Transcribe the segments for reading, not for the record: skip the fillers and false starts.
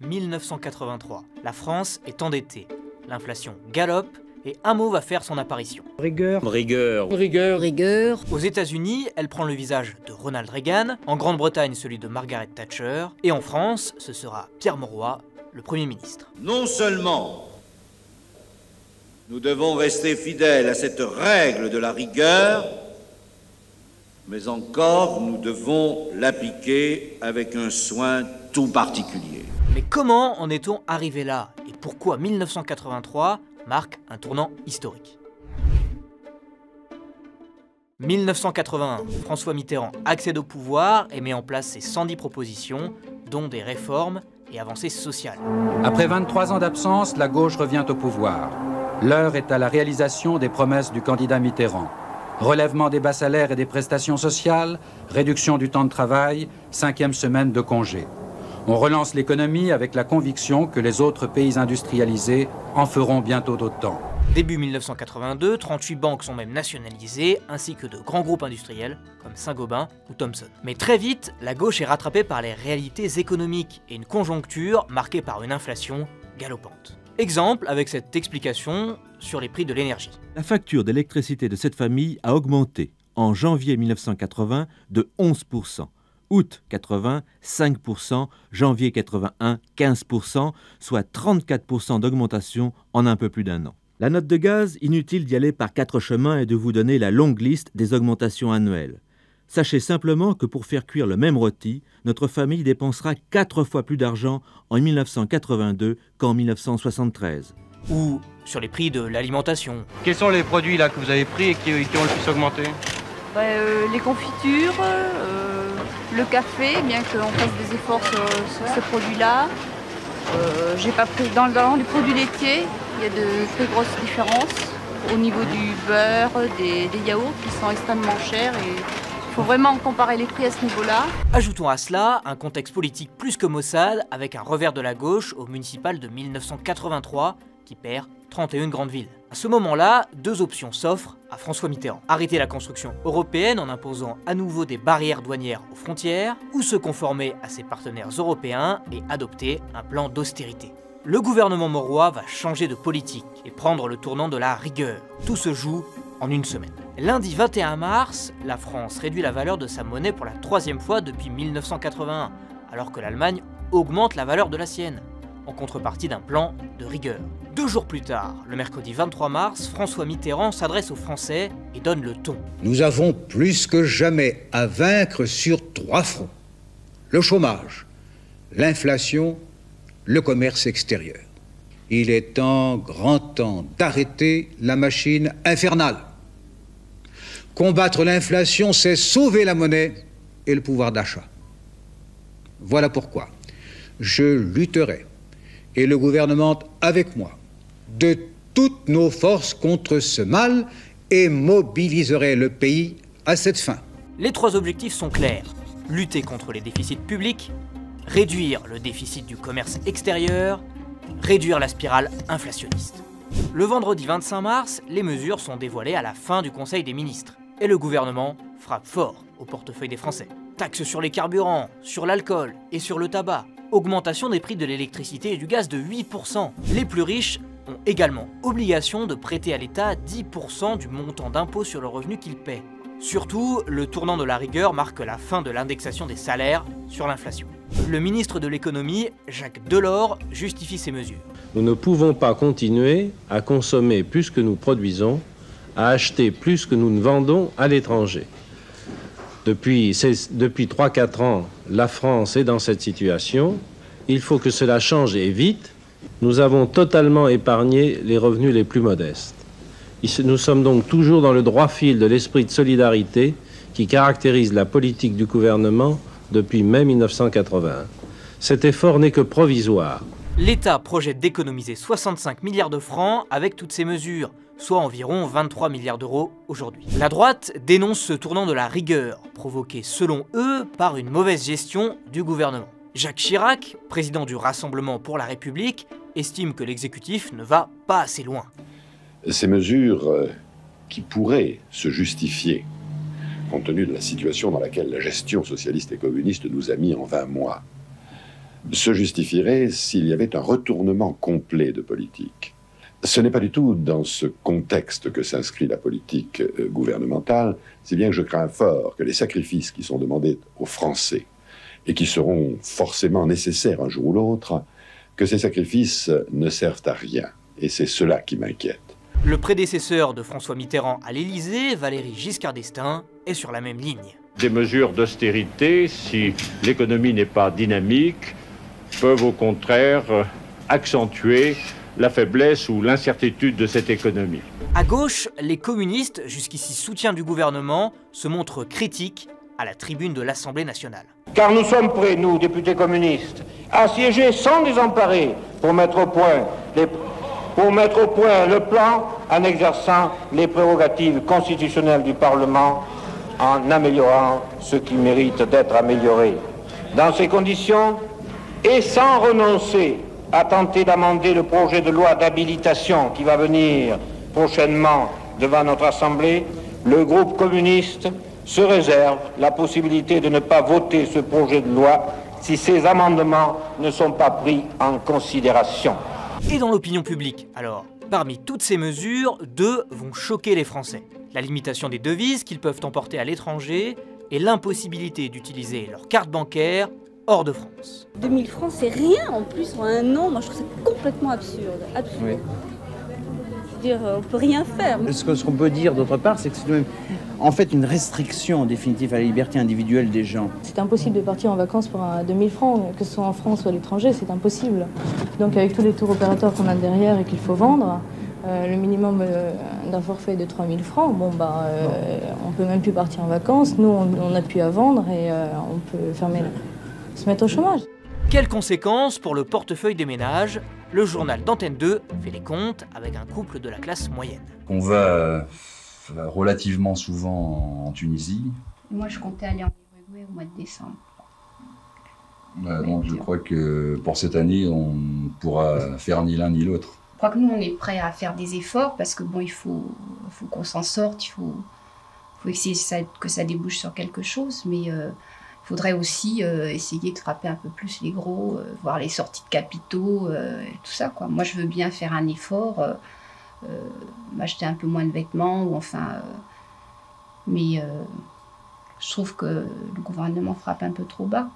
1983. La France est endettée. L'inflation galope et un mot va faire son apparition. Rigueur. Rigueur. Rigueur. Rigueur. Aux États-Unis, elle prend le visage de Ronald Reagan, en Grande-Bretagne celui de Margaret Thatcher, et en France, ce sera Pierre Mauroy, le Premier ministre. Non seulement nous devons rester fidèles à cette règle de la rigueur, mais encore nous devons l'appliquer avec un soin tout particulier. Mais comment en est-on arrivé là? Et pourquoi 1983 marque un tournant historique? 1981, François Mitterrand accède au pouvoir et met en place ses 110 propositions, dont des réformes et avancées sociales. Après 23 ans d'absence, la gauche revient au pouvoir. L'heure est à la réalisation des promesses du candidat Mitterrand. Relèvement des bas salaires et des prestations sociales, réduction du temps de travail, 5e semaine de congé. On relance l'économie avec la conviction que les autres pays industrialisés en feront bientôt autant. Début 1982, 38 banques sont même nationalisées, ainsi que de grands groupes industriels comme Saint-Gobain ou Thomson. Mais très vite, la gauche est rattrapée par les réalités économiques et une conjoncture marquée par une inflation galopante. Exemple avec cette explication sur les prix de l'énergie. La facture d'électricité de cette famille a augmenté en janvier 1980 de 11%. Août 80, 5%, janvier 81, 15%, soit 34% d'augmentation en un peu plus d'un an. La note de gaz, inutile d'y aller par 4 chemins et de vous donner la longue liste des augmentations annuelles. Sachez simplement que pour faire cuire le même rôti, notre famille dépensera 4 fois plus d'argent en 1982 qu'en 1973. Ou sur les prix de l'alimentation. Quels sont les produits là que vous avez pris et qui ont le plus augmenté? Les confitures, le café, bien qu'on fasse des efforts sur ces produits-là. J'ai pas pris dans les produits laitiers, il y a de très grosses différences au niveau du beurre, des yaourts qui sont extrêmement chers et il faut vraiment comparer les prix à ce niveau-là. Ajoutons à cela un contexte politique plus que maussade avec un revers de la gauche au municipal de 1983 qui perd 31 grandes villes. À ce moment-là, 2 options s'offrent à François Mitterrand. Arrêter la construction européenne en imposant à nouveau des barrières douanières aux frontières, ou se conformer à ses partenaires européens et adopter un plan d'austérité. Le gouvernement Mauroy va changer de politique et prendre le tournant de la rigueur. Tout se joue en une semaine. Lundi 21 mars, la France réduit la valeur de sa monnaie pour la 3e fois depuis 1981, alors que l'Allemagne augmente la valeur de la sienne, en contrepartie d'un plan de rigueur. 2 jours plus tard, le mercredi 23 mars, François Mitterrand s'adresse aux Français et donne le ton. Nous avons plus que jamais à vaincre sur 3 fronts. Le chômage, l'inflation, le commerce extérieur. Il est grand temps d'arrêter la machine infernale. Combattre l'inflation, c'est sauver la monnaie et le pouvoir d'achat. Voilà pourquoi je lutterai, et le gouvernement avec moi, de toutes nos forces contre ce mal et mobiliserai le pays à cette fin. Les 3 objectifs sont clairs. Lutter contre les déficits publics, réduire le déficit du commerce extérieur, réduire la spirale inflationniste. Le vendredi 25 mars, les mesures sont dévoilées à la fin du Conseil des ministres. Et le gouvernement frappe fort au portefeuille des Français. Taxes sur les carburants, sur l'alcool et sur le tabac. Augmentation des prix de l'électricité et du gaz de 8%. Les plus riches ont également obligation de prêter à l'État 10% du montant d'impôt sur le revenu qu'ils paient. Surtout, le tournant de la rigueur marque la fin de l'indexation des salaires sur l'inflation. Le ministre de l'économie, Jacques Delors, justifie ces mesures. Nous ne pouvons pas continuer à consommer plus que nous produisons, à acheter plus que nous ne vendons à l'étranger. Depuis 3-4 ans, la France est dans cette situation. Il faut que cela change et vite. Nous avons totalement épargné les revenus les plus modestes. Nous sommes donc toujours dans le droit fil de l'esprit de solidarité qui caractérise la politique du gouvernement depuis mai 1981. Cet effort n'est que provisoire. L'État projette d'économiser 65 milliards de francs avec toutes ces mesures, soit environ 23 milliards d'euros aujourd'hui. La droite dénonce ce tournant de la rigueur, provoqué selon eux par une mauvaise gestion du gouvernement. Jacques Chirac, président du Rassemblement pour la République, estime que l'exécutif ne va pas assez loin. Ces mesures qui pourraient se justifier, compte tenu de la situation dans laquelle la gestion socialiste et communiste nous a mis en 20 mois, se justifierait s'il y avait un retournement complet de politique. Ce n'est pas du tout dans ce contexte que s'inscrit la politique gouvernementale, si bien que je crains fort que les sacrifices qui sont demandés aux Français et qui seront forcément nécessaires un jour ou l'autre, que ces sacrifices ne servent à rien. Et c'est cela qui m'inquiète. Le prédécesseur de François Mitterrand à l'Élysée, Valéry Giscard d'Estaing, est sur la même ligne. Des mesures d'austérité, si l'économie n'est pas dynamique, peuvent au contraire accentuer la faiblesse ou l'incertitude de cette économie. À gauche, les communistes, jusqu'ici soutiens du gouvernement, se montrent critiques à la tribune de l'Assemblée nationale. Car nous sommes prêts, nous, députés communistes, à siéger sans désemparer pour mettre au point le plan en exerçant les prérogatives constitutionnelles du Parlement en améliorant ce qui mérite d'être amélioré. Dans ces conditions, et sans renoncer à tenter d'amender le projet de loi d'habilitation qui va venir prochainement devant notre Assemblée, le groupe communiste se réserve la possibilité de ne pas voter ce projet de loi si ces amendements ne sont pas pris en considération. Et dans l'opinion publique, alors, parmi toutes ces mesures, deux vont choquer les Français. La limitation des devises qu'ils peuvent emporter à l'étranger et l'impossibilité d'utiliser leur carte bancaire hors de France. 2000 francs, c'est rien en plus en un an. Moi, je trouve ça complètement absurde. Absurde. Oui. C'est-à-dire, on peut rien faire. Ce qu'on peut dire d'autre part, c'est que c'est même en fait une restriction en définitive à la liberté individuelle des gens. C'est impossible de partir en vacances pour 2000 francs, que ce soit en France ou à l'étranger, c'est impossible. Donc avec tous les tours opérateurs qu'on a derrière et qu'il faut vendre, le minimum d'un forfait est de 3000 francs. Bon, on peut même plus partir en vacances. Nous, on a plus à vendre et on peut se mettre au chômage. Quelles conséquences pour le portefeuille des ménages? Le journal d'Antenne 2 fait les comptes avec un couple de la classe moyenne. On va relativement souvent en Tunisie. Moi, je comptais aller en Uruguay au mois de décembre. Donc je crois que pour cette année, on ne pourra faire ni l'un ni l'autre. Je crois que nous, on est prêts à faire des efforts parce que bon, il faut qu'on s'en sorte, il faut essayer que ça débouche sur quelque chose, mais il faudrait aussi essayer de frapper un peu plus les gros, voir les sorties de capitaux, et tout ça, quoi. Moi, je veux bien faire un effort, m'acheter un peu moins de vêtements, ou enfin, mais je trouve que le gouvernement frappe un peu trop bas.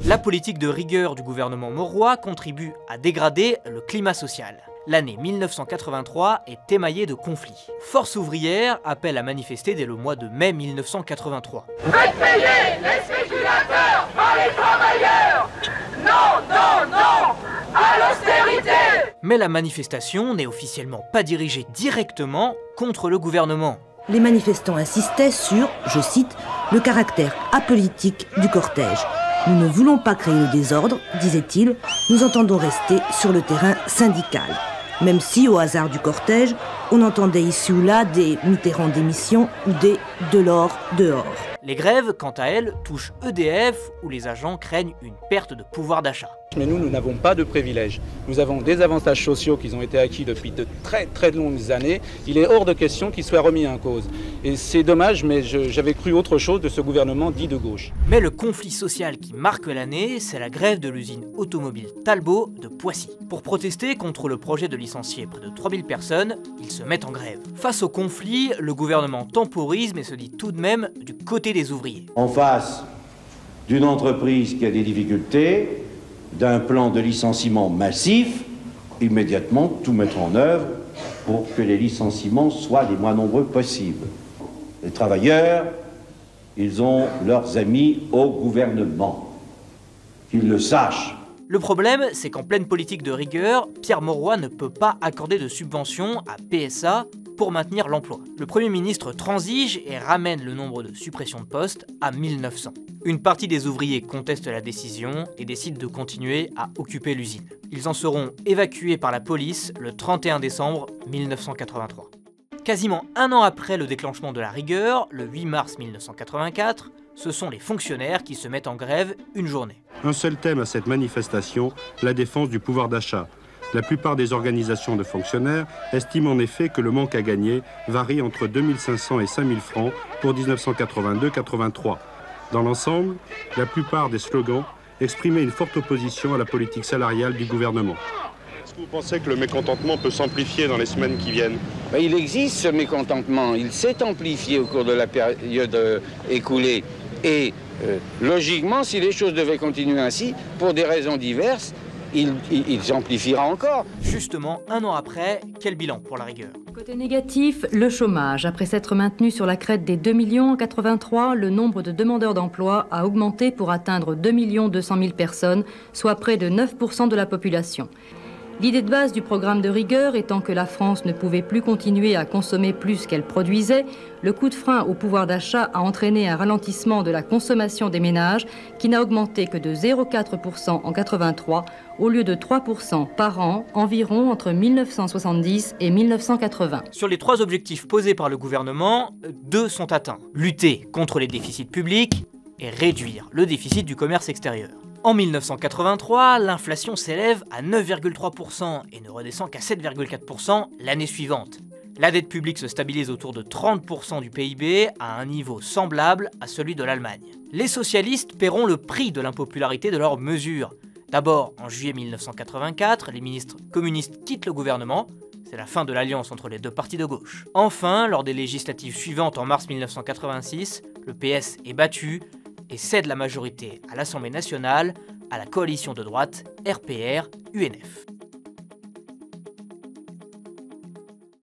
La politique de rigueur du gouvernement Mauroy contribue à dégrader le climat social. L'année 1983 est émaillée de conflits. Force ouvrière appelle à manifester dès le mois de mai 1983. Faites payer les spéculateurs par les travailleurs! Non, non, non à l'austérité! Mais la manifestation n'est officiellement pas dirigée directement contre le gouvernement. Les manifestants insistaient sur, je cite, le caractère apolitique du cortège. Nous ne voulons pas créer le désordre, disait-il, nous entendons rester sur le terrain syndical. Même si, au hasard du cortège, on entendait ici ou là des Mitterrand démission ou des Delors dehors. Les grèves, quant à elles, touchent EDF, où les agents craignent une perte de pouvoir d'achat. Mais nous n'avons pas de privilèges. Nous avons des avantages sociaux qui ont été acquis depuis de très très longues années. Il est hors de question qu'ils soient remis en cause. Et c'est dommage, mais j'avais cru autre chose de ce gouvernement dit de gauche. Mais le conflit social qui marque l'année, c'est la grève de l'usine automobile Talbot de Poissy. Pour protester contre le projet de licencier près de 3000 personnes, ils se mettent en grève. Face au conflit, le gouvernement temporise mais se dit tout de même du côté des ouvriers. En face d'une entreprise qui a des difficultés, d'un plan de licenciement massif, immédiatement tout mettre en œuvre pour que les licenciements soient les moins nombreux possibles. Les travailleurs, ils ont leurs amis au gouvernement, qu'ils le sachent. Le problème, c'est qu'en pleine politique de rigueur, Pierre Mauroy ne peut pas accorder de subventions à PSA pour maintenir l'emploi. Le Premier ministre transige et ramène le nombre de suppressions de postes à 1900. Une partie des ouvriers conteste la décision et décide de continuer à occuper l'usine. Ils en seront évacués par la police le 31 décembre 1983. Quasiment un an après le déclenchement de la rigueur, le 8 mars 1984, ce sont les fonctionnaires qui se mettent en grève une journée. Un seul thème à cette manifestation, la défense du pouvoir d'achat. La plupart des organisations de fonctionnaires estiment en effet que le manque à gagner varie entre 2500 et 5000 francs pour 1982-83. Dans l'ensemble, la plupart des slogans exprimaient une forte opposition à la politique salariale du gouvernement. Est-ce que vous pensez que le mécontentement peut s'amplifier dans les semaines qui viennent? Il existe ce mécontentement, il s'est amplifié au cours de la période écoulée. Et logiquement, si les choses devaient continuer ainsi, pour des raisons diverses, il s'amplifiera encore. Justement, un an après, quel bilan pour la rigueur? Côté négatif, le chômage. Après s'être maintenu sur la crête des 2 millions en 83, le nombre de demandeurs d'emploi a augmenté pour atteindre 2 200 000 personnes, soit près de 9% de la population. L'idée de base du programme de rigueur étant que la France ne pouvait plus continuer à consommer plus qu'elle produisait, le coup de frein au pouvoir d'achat a entraîné un ralentissement de la consommation des ménages qui n'a augmenté que de 0,4% en 83 au lieu de 3% par an environ entre 1970 et 1980. Sur les 3 objectifs posés par le gouvernement, 2 sont atteints. Lutter contre les déficits publics et réduire le déficit du commerce extérieur. En 1983, l'inflation s'élève à 9,3% et ne redescend qu'à 7,4% l'année suivante. La dette publique se stabilise autour de 30% du PIB, à un niveau semblable à celui de l'Allemagne. Les socialistes paieront le prix de l'impopularité de leurs mesures. D'abord, en juillet 1984, les ministres communistes quittent le gouvernement. C'est la fin de l'alliance entre les 2 partis de gauche. Enfin, lors des législatives suivantes en mars 1986, le PS est battu et cède la majorité à l'Assemblée nationale à la coalition de droite RPR-UNF.